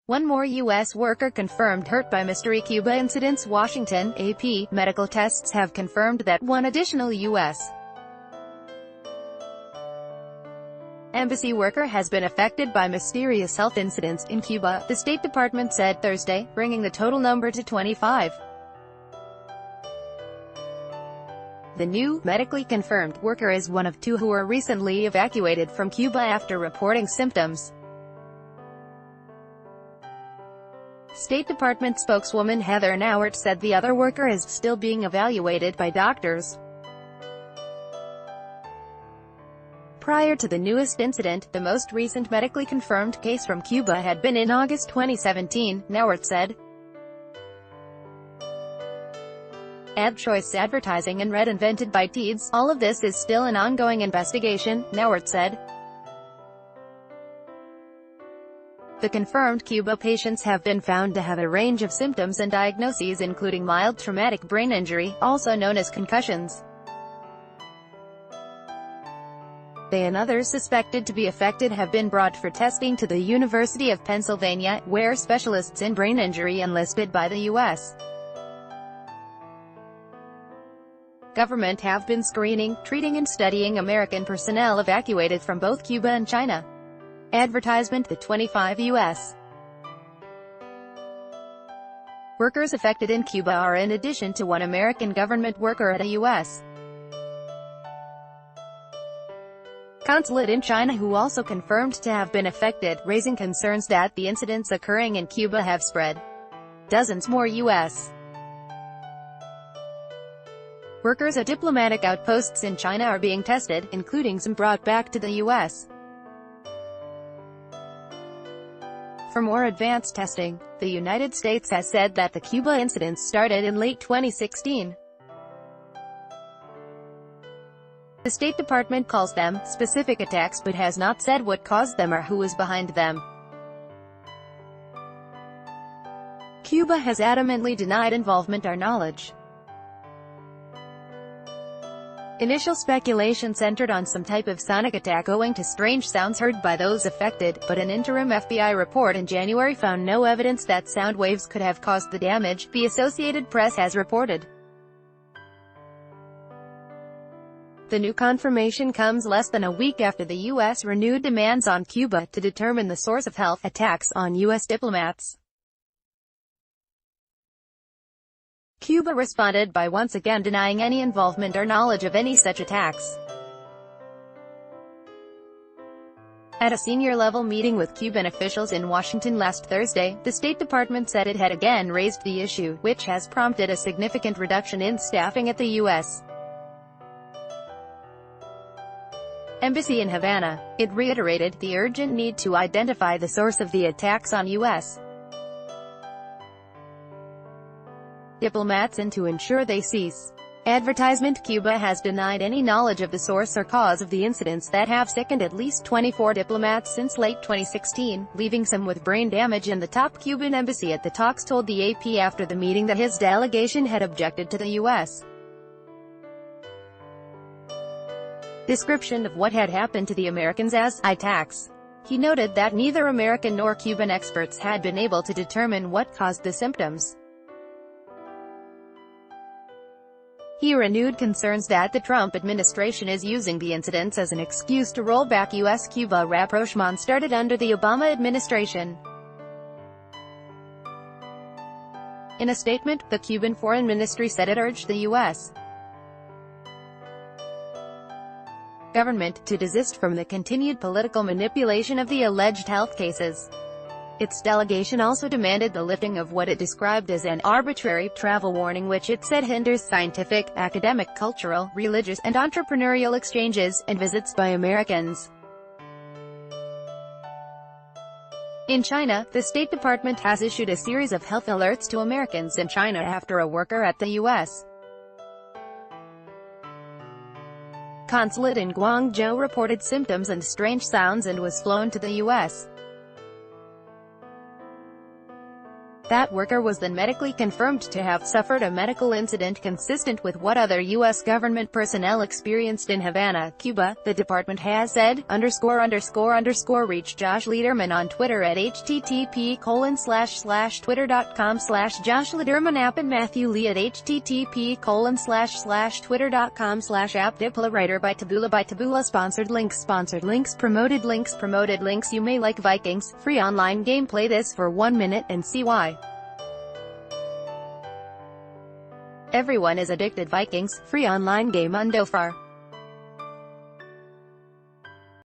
One more U.S. worker confirmed hurt by mystery Cuba incidents. Washington, AP. Medical tests have confirmed that one additional U.S. embassy worker has been affected by mysterious health incidents in Cuba, the State Department said Thursday, bringing the total number to 25. The new, medically confirmed, worker is one of two who were recently evacuated from Cuba after reporting symptoms. State Department spokeswoman Heather Nauert said the other worker is still being evaluated by doctors. Prior to the newest incident, the most recent medically confirmed case from Cuba had been in August 2017, Nauert said. Ad choice advertising and red invented by Teeds. All of this is still an ongoing investigation, Nauert said. The confirmed Cuba patients have been found to have a range of symptoms and diagnoses including mild traumatic brain injury, also known as concussions. They and others suspected to be affected have been brought for testing to the University of Pennsylvania, where specialists in brain injury enlisted by the U.S. government have been screening, treating and studying American personnel evacuated from both Cuba and China. Advertisement. The 25 U.S. workers affected in Cuba are in addition to one American government worker at a U.S. consulate in China who also confirmed to have been affected, raising concerns that the incidents occurring in Cuba have spread. Dozens more U.S. workers at diplomatic outposts in China are being tested, including some brought back to the U.S. for more advanced testing. The United States has said that the Cuba incidents started in late 2016. The State Department calls them specific attacks but has not said what caused them or who is behind them. Cuba has adamantly denied involvement or knowledge. Initial speculation centered on some type of sonic attack owing to strange sounds heard by those affected, but an interim FBI report in January found no evidence that sound waves could have caused the damage, the Associated Press has reported. The new confirmation comes less than a week after the U.S. renewed demands on Cuba to determine the source of health attacks on U.S. diplomats. Cuba responded by once again denying any involvement or knowledge of any such attacks. At a senior-level meeting with Cuban officials in Washington last Thursday, the State Department said it had again raised the issue, which has prompted a significant reduction in staffing at the U.S. Embassy in Havana. It reiterated the urgent need to identify the source of the attacks on U.S. diplomats and to ensure they cease. Advertisement. Cuba has denied any knowledge of the source or cause of the incidents that have sickened at least 24 diplomats since late 2016, leaving some with brain damage, and the top Cuban embassy at the talks told the AP after the meeting that his delegation had objected to the U.S. description of what had happened to the Americans as attacks. He noted that neither American nor Cuban experts had been able to determine what caused the symptoms. He renewed concerns that the Trump administration is using the incidents as an excuse to roll back U.S.-Cuba rapprochement started under the Obama administration. In a statement, the Cuban Foreign Ministry said it urged the U.S. government to desist from the continued political manipulation of the alleged health cases. Its delegation also demanded the lifting of what it described as an arbitrary travel warning which it said hinders scientific, academic, cultural, religious, and entrepreneurial exchanges, and visits by Americans. In China, the State Department has issued a series of health alerts to Americans in China after a worker at the U.S. consulate in Guangzhou reported symptoms and strange sounds and was flown to the U.S. That worker was then medically confirmed to have suffered a medical incident consistent with what other U.S. government personnel experienced in Havana, Cuba. The department has said, ____. Reach Josh Lederman on Twitter at http://twitter.com/Josh Lederman app and Matthew Lee at http://twitter.com/app Dipla writer by Taboola sponsored links promoted links. You may like Vikings, free online game. Play this for 1 minute and see why. Everyone is addicted. Vikings, free online game on Dofar.